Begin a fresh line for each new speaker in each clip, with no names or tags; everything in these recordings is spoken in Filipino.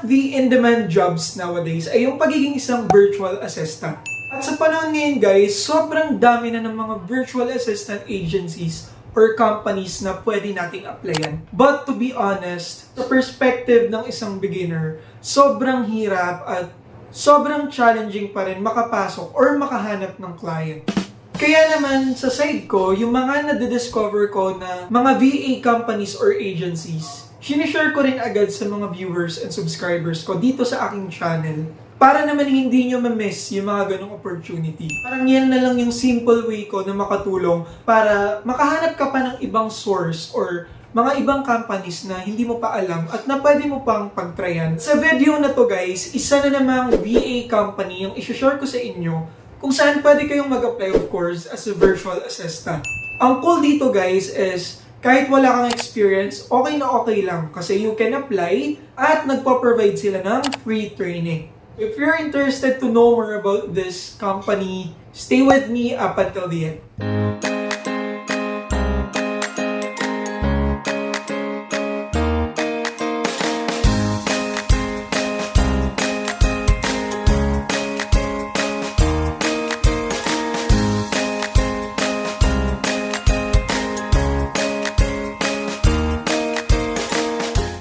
the in-demand jobs nowadays ay yung pagiging isang virtual assistant. At sa panahon ngayon guys, sobrang dami na ng mga virtual assistant agencies or companies na pwede nating applyan. But to be honest, sa perspective ng isang beginner, sobrang hirap at sobrang challenging pa rin makapasok or makahanap ng client. Kaya naman sa side ko, yung mga nadidiscover ko na mga VA companies or agencies, sinishare ko rin agad sa mga viewers and subscribers ko dito sa aking channel para naman hindi nyo ma-miss yung mga ganong opportunity. Parang yan na lang yung simple way ko na makatulong para makahanap ka pa ng ibang source or mga ibang companies na hindi mo pa alam at na pwede mo pang pagtryan. Sa video na to guys, isa na namang VA company yung isishare ko sa inyo kung saan pwede kayong mag-apply of course as a virtual assistant. Ang cool dito guys is kahit wala kang experience, okay na okay lang kasi you can apply at nagpo-provide sila ng free training. If you're interested to know more about this company, stay with me up until the end.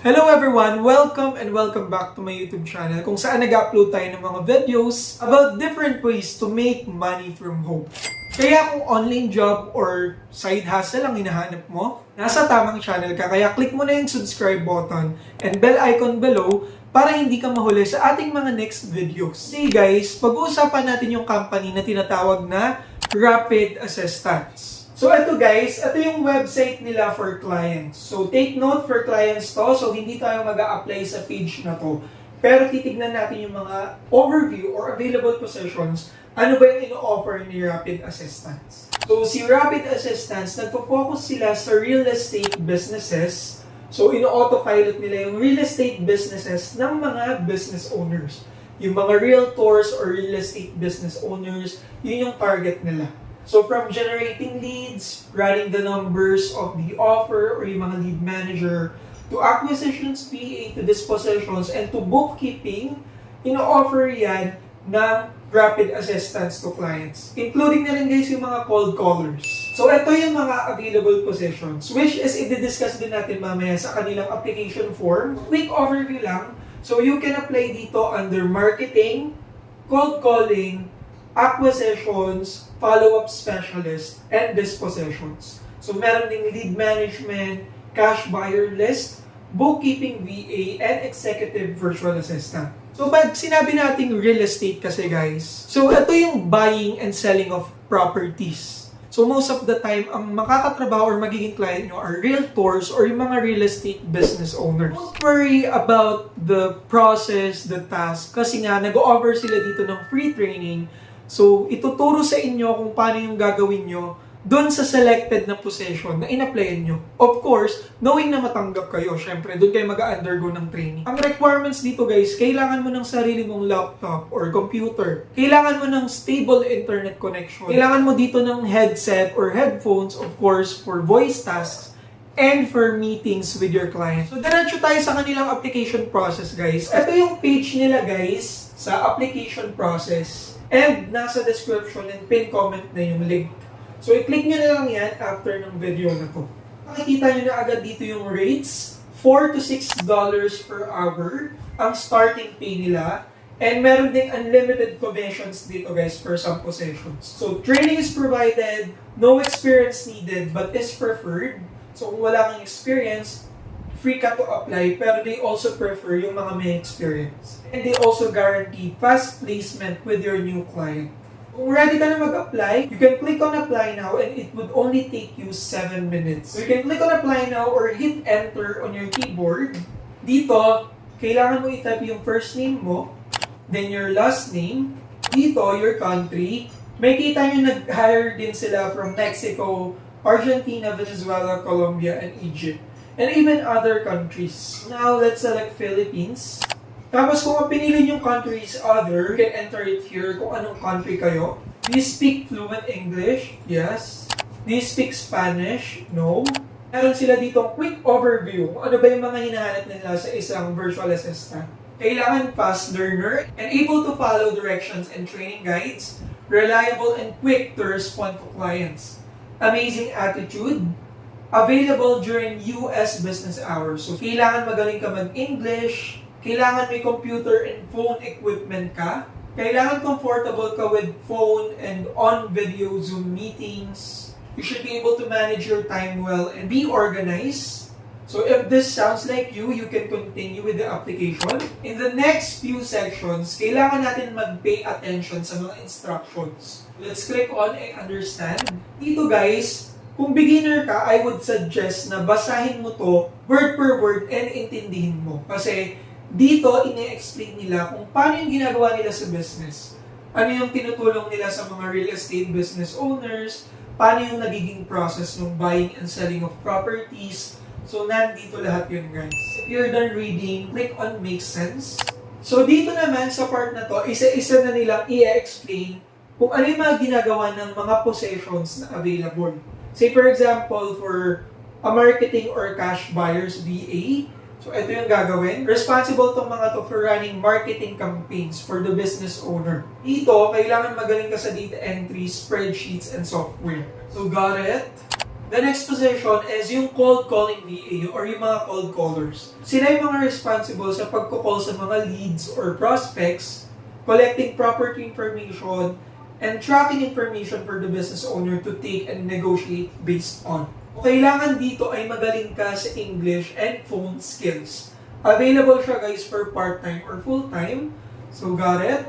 Hello everyone! Welcome and welcome back to my YouTube channel kung saan nag-upload tayo ng mga videos about different ways to make money from home. Kaya kung online job or side hustle ang hinahanap mo, nasa tamang channel ka. Kaya click mo na yung subscribe button and bell icon below para hindi ka mahuli sa ating mga next videos. Okay guys, pag-uusapan natin yung company na tinatawag na Rapid Assistance. So ito guys, ito yung website nila for clients. So take note for clients to, so hindi tayo mag-a-apply sa page na to. Pero titignan natin yung mga overview or available positions, ano ba yung ino-offer ni Rapid Assistance. So si Rapid Assistance, nagpo-focus sila sa real estate businesses. So ino-autopilot nila yung real estate businesses ng mga business owners. Yung mga realtors or real estate business owners, yun yung target nila. So from generating leads, running the numbers of the offer or yung mga lead manager, to acquisitions PA, to dispositions, and to bookkeeping, ino-offer yan ng rapid assistance to clients. Including na rin guys yung mga cold callers. So ito yung mga available positions, which is i-discuss din natin mamaya sa kanilang application form. Quick overview lang. So you can apply dito under marketing, cold calling, acquisitions, follow-up specialist, and dispositions. So meron ding lead management, cash buyer list, bookkeeping VA, and executive virtual assistant. So pag sinabi nating real estate kasi guys, so ito yung buying and selling of properties. So most of the time, ang makakatrabaho or magiging client nyo are realtors or yung mga real estate business owners. Don't worry about the process, the task, kasi nga nag-o-offer sila dito ng free training. So, ituturo sa inyo kung paano yung gagawin nyo doon sa selected na position na in-applyan nyo. Of course, knowing na matanggap kayo, syempre, doon kayo mag-undergo ng training. Ang requirements dito guys, kailangan mo ng sarili mong laptop or computer. Kailangan mo ng stable internet connection. Kailangan mo dito ng headset or headphones, of course, for voice tasks and for meetings with your client. So, diretso tayo sa kanilang application process guys. Ito yung page nila guys sa application process. And nasa description and pin comment na yung link. So, i-click nyo na lang yan after ng video na to. Makikita nyo na agad dito yung rates. $4 to $6 per hour ang starting pay nila. And meron ding unlimited commissions dito guys for some positions. So, training is provided, no experience needed, but is preferred. So, kung wala kang experience, free ka to apply, pero they also prefer yung mga may experience. And they also guarantee fast placement with your new client. Kung ready ka na mag-apply, you can click on apply now and it would only take you 7 minutes. So you can click on apply now or hit enter on your keyboard. Dito, kailangan mo i-type yung first name mo, then your last name, dito, your country. May kita nyo nag-hire din sila from Mexico, Argentina, Venezuela, Colombia, and Egypt. And even other countries. Now, let's select Philippines. Tapos kung ang pinili yung country is other, you can enter it here kung anong country kayo. Do you speak fluent English? Yes. Do you speak Spanish? No. Meron sila dito quick overview kung ano ba yung mga hinahanap nila sa isang virtual assistant. Kailangan fast learner and able to follow directions and training guides, reliable and quick to respond to clients. Amazing attitude, available during US business hours. So, kailangan magaling ka mag-English, kailangan may computer and phone equipment ka, kailangan comfortable ka with phone and on-video Zoom meetings. You should be able to manage your time well and be organized. So if this sounds like you can continue with the application. In the next few sections, kailangan natin mag-pay attention sa mga instructions. Let's click on and understand. Dito guys, kung beginner ka, I would suggest na basahin mo to word per word and intindihin mo. Kasi dito, ine-explain nila kung paano yung ginagawa nila sa business. Ano yung tinutulong nila sa mga real estate business owners, paano yung nagiging process ng buying and selling of properties. So, nandito lahat yun, guys. If you're done reading, click on Make Sense. So, dito naman sa part na to, isa-isa na nilang i-explain kung ano yung mga ginagawa ng mga possessions na available. Say, for example, for a marketing or cash buyers VA, so ito yung gagawin. Responsible tong mga to for running marketing campaigns for the business owner. Dito, kailangan magaling ka sa data entry, spreadsheets, and software. So, got it? The next position is yung cold calling VA or yung mga cold callers. Sila yung mga responsible sa pagko-call sa mga leads or prospects, collecting property information, and tracking information for the business owner to take and negotiate based on. Kailangan dito ay magaling ka sa English and phone skills. Available siya guys for part-time or full-time. So got it?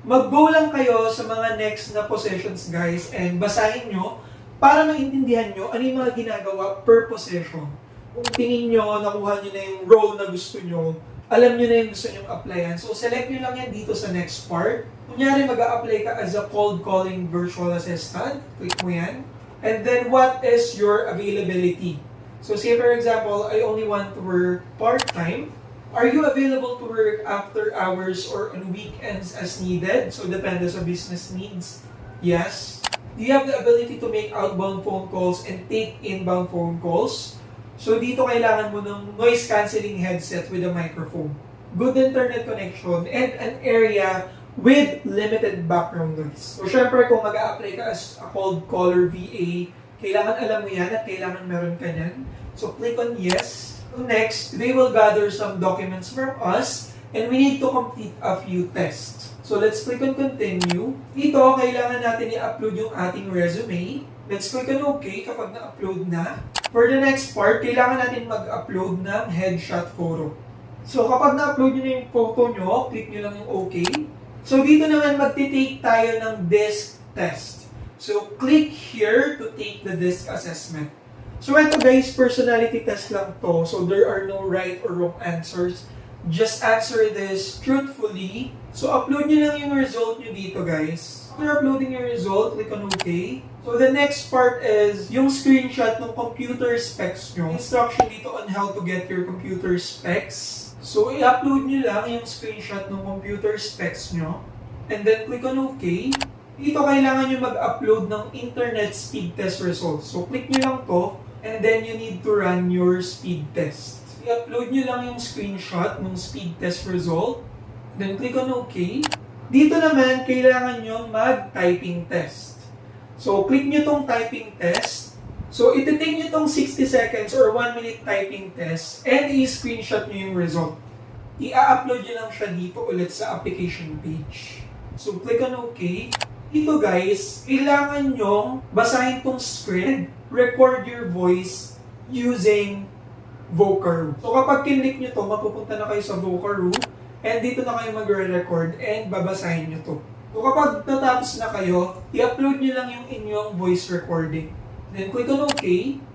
Mag-go lang kayo sa mga next na positions guys and basahin nyo para maintindihan nyo ano yung mga ginagawa per position. Kung tingin nyo, nakuha nyo na yung role na gusto nyo, alam nyo na yung gusto nyo applyan. So select nyo lang yan dito sa next part. Kunyari mag-a-apply ka as a cold calling virtual assistant. Click mo yan. And then what is your availability? So say for example, I only want to work part-time. Are you available to work after hours or on weekends as needed? So depende sa business needs. Yes. Do you have the ability to make outbound phone calls and take inbound phone calls? So dito kailangan mo ng noise cancelling headset with a microphone, good internet connection, and an area with limited background noise. So syempre kung mag-a-apply ka as a cold caller VA, kailangan alam mo yan at kailangan meron ka yan. So click on yes. Next, they will gather some documents from us and we need to complete a few tests. So let's click on continue. Dito, kailangan natin i-upload yung ating resume. Let's click on OK kapag na-upload na. For the next part, kailangan natin mag-upload ng headshot photo. So kapag na-upload nyo na yung photo nyo, click nyo lang yung OK. So dito naman magti-take tayo ng DISC test. So click here to take the DISC assessment. So ito guys, personality test lang to. So there are no right or wrong answers. Just answer this truthfully. So, upload nyo lang yung result nyo dito, guys. After uploading your result, click on OK. So, the next part is yung screenshot ng computer specs nyo. Instruction dito on how to get your computer specs. So, i-upload nyo lang yung screenshot ng computer specs nyo. And then, click on OK. Dito, kailangan nyo mag-upload ng internet speed test results. So, click nyo lang to. And then, you need to run your speed test. I-upload nyo lang yung screenshot ng speed test result. Then click on OK. Dito naman, kailangan nyo mag-typing test. So, click nyo tong typing test. So, iti-take nyo tong 60 seconds or 1 minute typing test and i-screenshot nyo yung result. I-upload nyo lang siya dito ulit sa application page. So, click on OK. Dito guys, kailangan nyo basahin tong script, record your voice using Vocaroo. So kapag kinlik nyo to, mapupunta na kayo sa Vocaroo and dito na kayo magre-record and babasahin nyo to. So kapag natapos na kayo, i-upload nyo lang yung inyong voice recording. Then click on OK.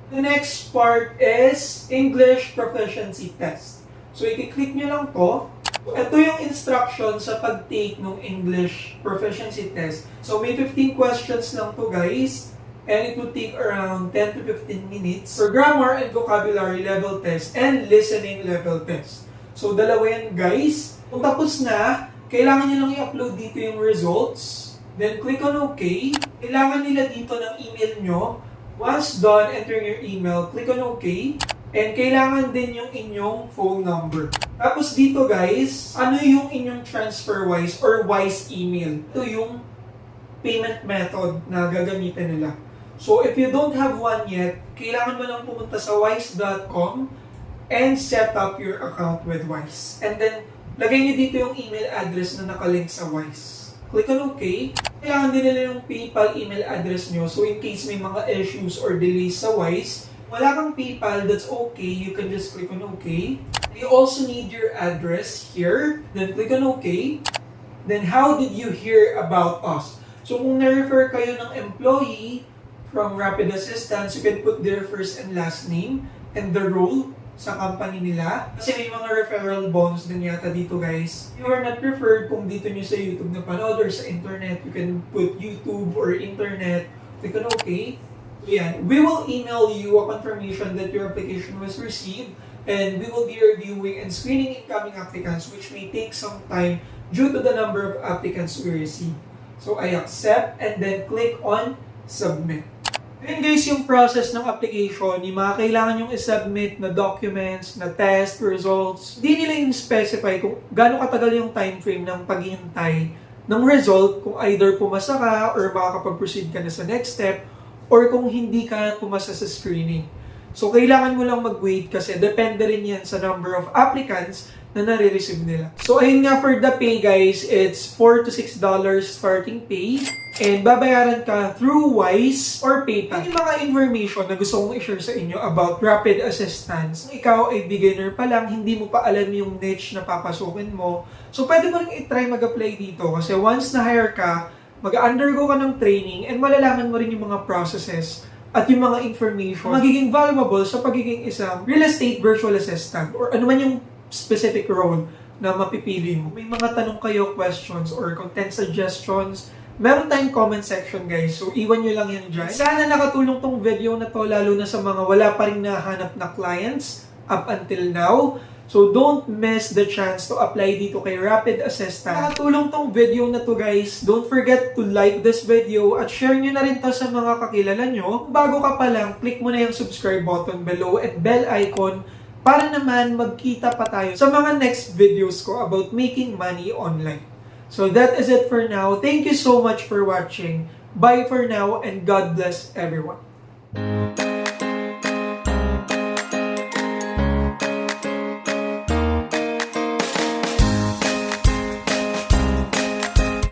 The next part is English Proficiency Test. So i-click nyo lang to. Ito yung instruction sa pag-take ng English Proficiency Test. So may 15 questions lang to guys. And it will take around 10 to 15 minutes for grammar and vocabulary level test and listening level test. So, dalawa yan guys. Kung tapos na, kailangan nyo lang i-upload dito yung results. Then, click on OK. Kailangan nila dito ng email nyo. Once done, enter your email. Click on OK. And kailangan din yung inyong phone number. Tapos dito guys, ano yung inyong TransferWise or Wise email? Ito yung payment method na gagamitin nila. So if you don't have one yet, kailangan mo lang pumunta sa wise.com and set up your account with Wise. And then, lagay niyo dito yung email address na nakalink sa Wise. Click on OK. Kailangan din nila yung PayPal email address nyo. So in case may mga issues or delays sa Wise, wala kang PayPal, that's okay. You can just click on OK. You also need your address here. Then click on OK. Then how did you hear about us? So kung na-refer kayo ng employee from Rapid Assistance, you can put their first and last name and the role sa company nila. Kasi may mga referral bonus din yata dito guys. If you are not referred, kung dito nyo sa YouTube na panood or sa internet, you can put YouTube or internet. Click on OK. Yan. We will email you a confirmation that your application was received, and we will be reviewing and screening incoming applicants, which may take some time due to the number of applicants we receive. So I accept and then click on submit. Then guys, yung process ng application, yung mga kailangan yung i-submit na documents, na test, results, hindi nila yung specify kung gaano katagal yung time frame ng paghihintay ng result, kung either pumasa ka or makakapag-proceed ka na sa next step, or kung hindi ka pumasa sa screening. So, kailangan mo lang mag-wait kasi depende rin yan sa number of applicants na nare-receive nila. So, ayun nga for the pay guys, it's $4 to $6 starting pay. And babayaran ka through Wise or PayPal. Yung mga information na gusto kong i-share sa inyo about Rapid Assistance. Ikaw ay beginner pa lang, hindi mo pa alam yung niche na papasukin mo. So, pwede mo rin i-try mag-apply dito kasi once na-hire ka, mag-undergo ka ng training and malalaman mo rin yung mga processes at yung mga information magiging valuable sa pagiging isang real estate virtual assistant or ano man yung specific role na mapipili mo. May mga tanong kayo, questions, or content suggestions, meron tayong comment section guys. So, iwan nyo lang yan dyan. Sana nakatulong tong video na to lalo na sa mga wala pa rin nahanap na clients up until now. So, don't miss the chance to apply dito kay Rapid Assistance. Nakatulong tong video na to guys. Don't forget to like this video at share nyo na rin to sa mga kakilala nyo. Kung bago ka pa lang, click mo na yung subscribe button below and bell icon para naman magkita pa tayo sa mga next videos ko about making money online. So, that is it for now. Thank you so much for watching. Bye for now and God bless everyone.